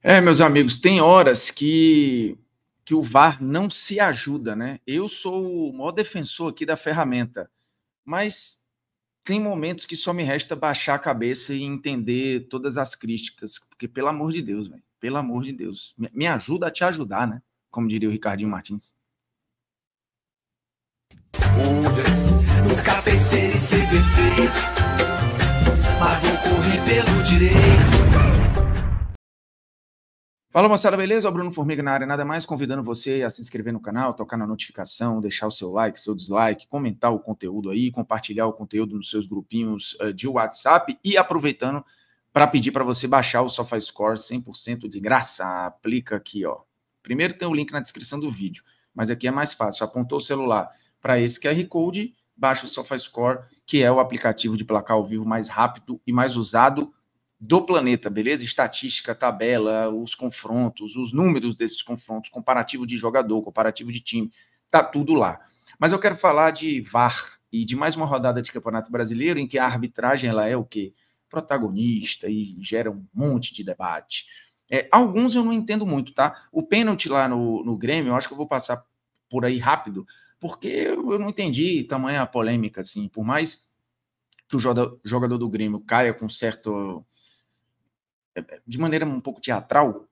Meus amigos, tem horas que o VAR não se ajuda, né? Eu sou o maior defensor aqui da ferramenta, mas tem momentos que só me resta baixar a cabeça e entender todas as críticas, porque pelo amor de Deus, velho, pelo amor de Deus, me ajuda a te ajudar, né? Como diria o Ricardinho Martins. Nunca pensei em ser perfeito, mas vou correr pelo direito. Fala, moçada, beleza? O Bruno Formiga na área, nada mais convidando você a se inscrever no canal, tocar na notificação, deixar o seu like, seu dislike, comentar o conteúdo aí, compartilhar o conteúdo nos seus grupinhos de WhatsApp e aproveitando para pedir para você baixar o SofaScore 100% de graça. Aplica aqui, ó. Primeiro tem o link na descrição do vídeo, mas aqui é mais fácil. Apontou o celular para esse QR Code, baixa o SofaScore, que é o aplicativo de placar ao vivo mais rápido e mais usado do planeta, beleza? Estatística, tabela, os confrontos, os números desses confrontos, comparativo de jogador, comparativo de time, tá tudo lá. Mas eu quero falar de VAR e de mais uma rodada de Campeonato Brasileiro em que a arbitragem ela é o quê? Protagonista e gera um monte de debate. Alguns eu não entendo muito, tá? O pênalti lá no Grêmio, eu acho que eu vou passar por aí rápido, porque eu não entendi tamanha polêmica, assim, por mais que o jogador do Grêmio caia com certo... de maneira um pouco teatral,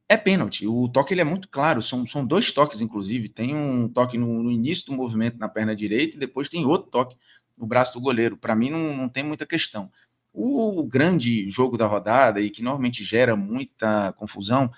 é pênalti. O toque ele é muito claro, são dois toques, inclusive. Tem um toque no início do movimento na perna direita e depois tem outro toque no braço do goleiro. Para mim, não tem muita questão. O grande jogo da rodada e que normalmente gera muita confusão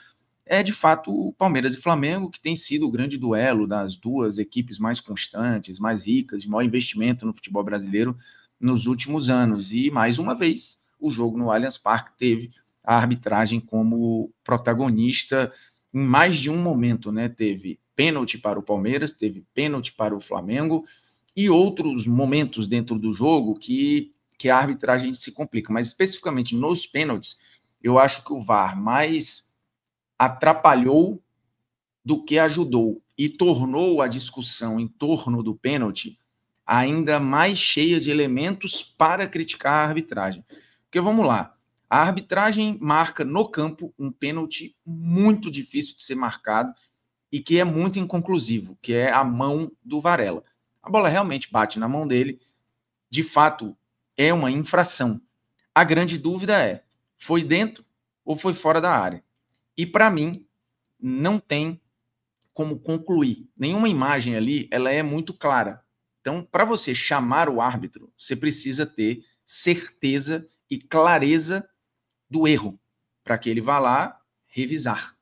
é, de fato, o Palmeiras e Flamengo, que tem sido o grande duelo das duas equipes mais constantes, mais ricas, de maior investimento no futebol brasileiro nos últimos anos. E, mais uma vez, o jogo no Allianz Parque teve a arbitragem como protagonista em mais de um momento, né? Teve pênalti para o Palmeiras, teve pênalti para o Flamengo e outros momentos dentro do jogo que a arbitragem se complica. Mas especificamente nos pênaltis, eu acho que o VAR mais atrapalhou do que ajudou e tornou a discussão em torno do pênalti ainda mais cheia de elementos para criticar a arbitragem. Porque vamos lá, a arbitragem marca no campo um pênalti muito difícil de ser marcado e que é muito inconclusivo, que é a mão do Varela. A bola realmente bate na mão dele, de fato é uma infração. A grande dúvida é, foi dentro ou foi fora da área? E para mim, não tem como concluir. Nenhuma imagem ali, ela é muito clara. Então, para você chamar o árbitro, você precisa ter certeza e clareza do erro, para que ele vá lá revisar.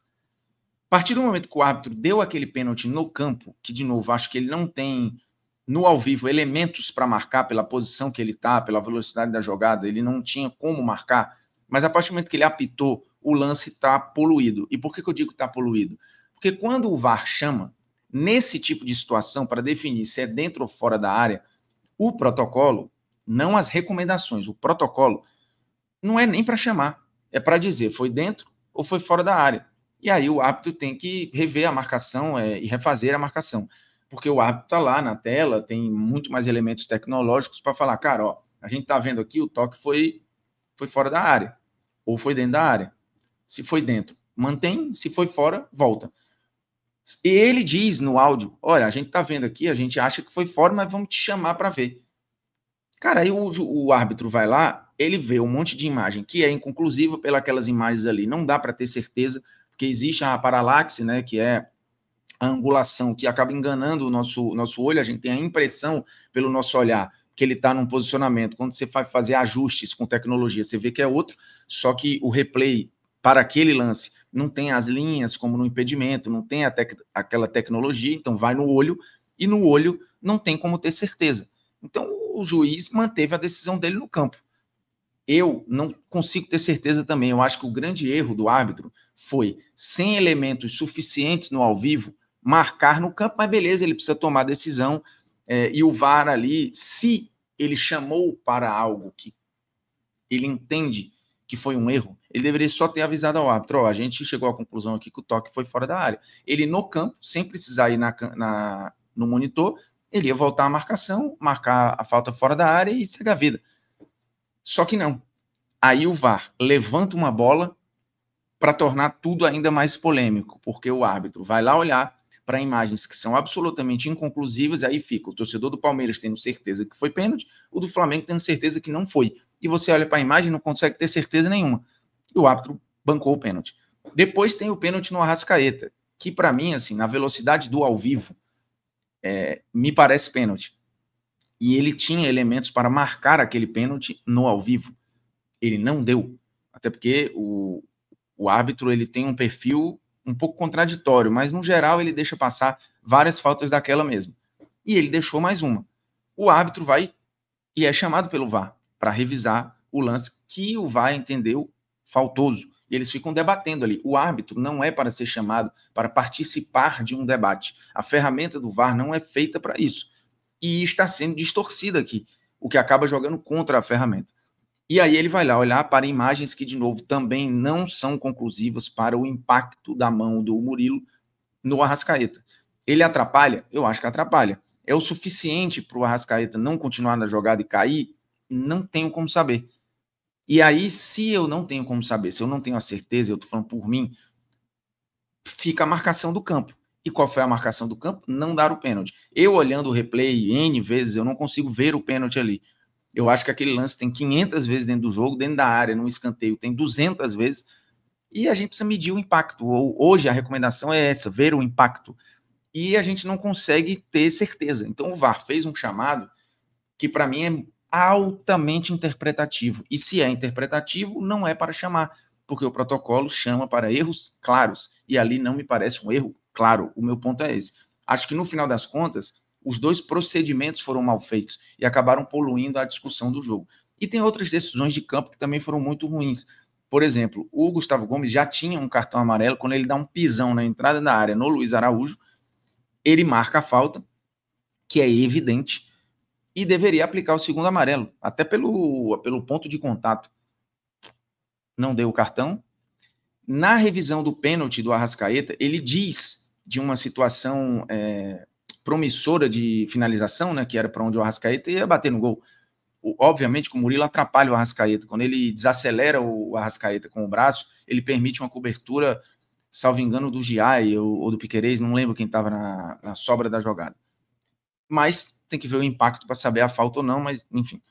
A partir do momento que o árbitro deu aquele pênalti no campo, que de novo acho que ele não tem no ao vivo elementos para marcar pela posição que ele está, pela velocidade da jogada, ele não tinha como marcar, mas a partir do momento que ele apitou, o lance está poluído. E por que eu digo que está poluído? Porque quando o VAR chama, nesse tipo de situação, para definir se é dentro ou fora da área, o protocolo, não as recomendações, o protocolo, não é nem para chamar, é para dizer foi dentro ou foi fora da área. E aí o árbitro tem que rever a marcação e refazer a marcação. Porque o árbitro está lá na tela, tem muito mais elementos tecnológicos para falar, cara, ó, a gente está vendo aqui, o toque foi fora da área, ou foi dentro da área. Se foi dentro, mantém, se foi fora, volta. E ele diz no áudio, olha, a gente está vendo aqui, a gente acha que foi fora, mas vamos te chamar para ver. Cara, aí o árbitro vai lá, ele vê um monte de imagem que é inconclusiva pelas imagens ali, não dá para ter certeza, porque existe a paralaxe, né, que é a angulação, que acaba enganando o nosso olho, a gente tem a impressão pelo nosso olhar que ele está num posicionamento. Quando você vai fazer ajustes com tecnologia, você vê que é outro, só que o replay para aquele lance não tem as linhas como no impedimento, não tem aquela tecnologia, então vai no olho, e no olho não tem como ter certeza. Então o juiz manteve a decisão dele no campo. Eu não consigo ter certeza também, eu acho que o grande erro do árbitro foi, sem elementos suficientes no ao vivo, marcar no campo, mas beleza, ele precisa tomar decisão, e o VAR ali, se ele chamou para algo que ele entende que foi um erro, ele deveria só ter avisado ao árbitro, a gente chegou à conclusão aqui que o toque foi fora da área. Ele no campo, sem precisar ir no monitor, ele ia voltar à marcação, marcar a falta fora da área e segue a vida. Só que não. Aí o VAR levanta uma bola para tornar tudo ainda mais polêmico, porque o árbitro vai lá olhar para imagens que são absolutamente inconclusivas, e aí fica o torcedor do Palmeiras tendo certeza que foi pênalti, o do Flamengo tendo certeza que não foi. E você olha para a imagem e não consegue ter certeza nenhuma. E o árbitro bancou o pênalti. Depois tem o pênalti no Arrascaeta, que para mim, assim, na velocidade do ao vivo, me parece pênalti. E ele tinha elementos para marcar aquele pênalti no ao vivo. Ele não deu. Até porque o árbitro ele tem um perfil um pouco contraditório, mas no geral ele deixa passar várias faltas daquela mesmo. E ele deixou mais uma. O árbitro vai e é chamado pelo VAR para revisar o lance que o VAR entendeu faltoso. E eles ficam debatendo ali. O árbitro não é para ser chamado para participar de um debate. A ferramenta do VAR não é feita para isso. E está sendo distorcida aqui, o que acaba jogando contra a ferramenta. E aí ele vai lá olhar para imagens que, de novo, também não são conclusivas para o impacto da mão do Murilo no Arrascaeta. Ele atrapalha? Eu acho que atrapalha. É o suficiente para o Arrascaeta não continuar na jogada e cair? Não tenho como saber. E aí, se eu não tenho como saber, se eu não tenho a certeza, eu estou falando por mim, fica a marcação do campo. E qual foi a marcação do campo? Não dar o pênalti. Eu olhando o replay N vezes, eu não consigo ver o pênalti ali. Eu acho que aquele lance tem 500 vezes dentro do jogo, dentro da área, num escanteio, tem 200 vezes, e a gente precisa medir o impacto. Hoje a recomendação é essa, ver o impacto. E a gente não consegue ter certeza. Então o VAR fez um chamado que para mim é altamente interpretativo. E se é interpretativo, não é para chamar, porque o protocolo chama para erros claros. E ali não me parece um erro claro. O meu ponto é esse. Acho que no final das contas, os dois procedimentos foram mal feitos e acabaram poluindo a discussão do jogo. E tem outras decisões de campo que também foram muito ruins. Por exemplo, o Gustavo Gomes já tinha um cartão amarelo quando ele dá um pisão na entrada da área no Luiz Araújo. Ele marca a falta, que é evidente, e deveria aplicar o segundo amarelo, até pelo ponto de contato. Não deu o cartão. Na revisão do pênalti do Arrascaeta, ele diz de uma situação promissora de finalização, né, que era para onde o Arrascaeta ia bater no gol. Obviamente que o Murilo atrapalha o Arrascaeta. Quando ele desacelera o Arrascaeta com o braço, ele permite uma cobertura, salvo engano, do Giai ou do Piquerez, não lembro quem estava na sobra da jogada. Mas tem que ver o impacto para saber a falta ou não, mas enfim.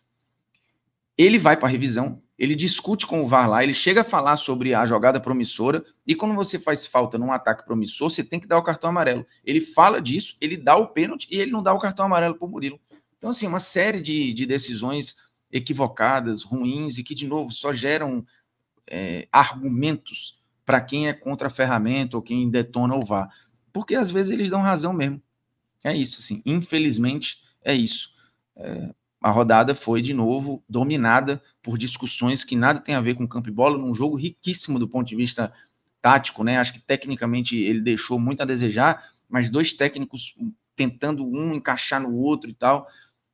Ele vai para a revisão, ele discute com o VAR lá, ele chega a falar sobre a jogada promissora, e quando você faz falta num ataque promissor, você tem que dar o cartão amarelo. Ele fala disso, ele dá o pênalti e ele não dá o cartão amarelo para o Murilo. Então, assim, uma série de decisões equivocadas, ruins, e que, de novo, só geram argumentos para quem é contra a ferramenta ou quem detona o VAR. Porque, às vezes, eles dão razão mesmo. É isso, assim. Infelizmente, é isso. A rodada foi, de novo, dominada por discussões que nada tem a ver com campo e bola, num jogo riquíssimo do ponto de vista tático, né? Acho que, tecnicamente, ele deixou muito a desejar, mas dois técnicos tentando um encaixar no outro e tal.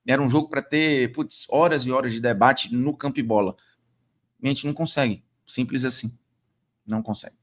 Era um jogo para ter, horas e horas de debate no campo e bola. A gente não consegue. Simples assim. Não consegue.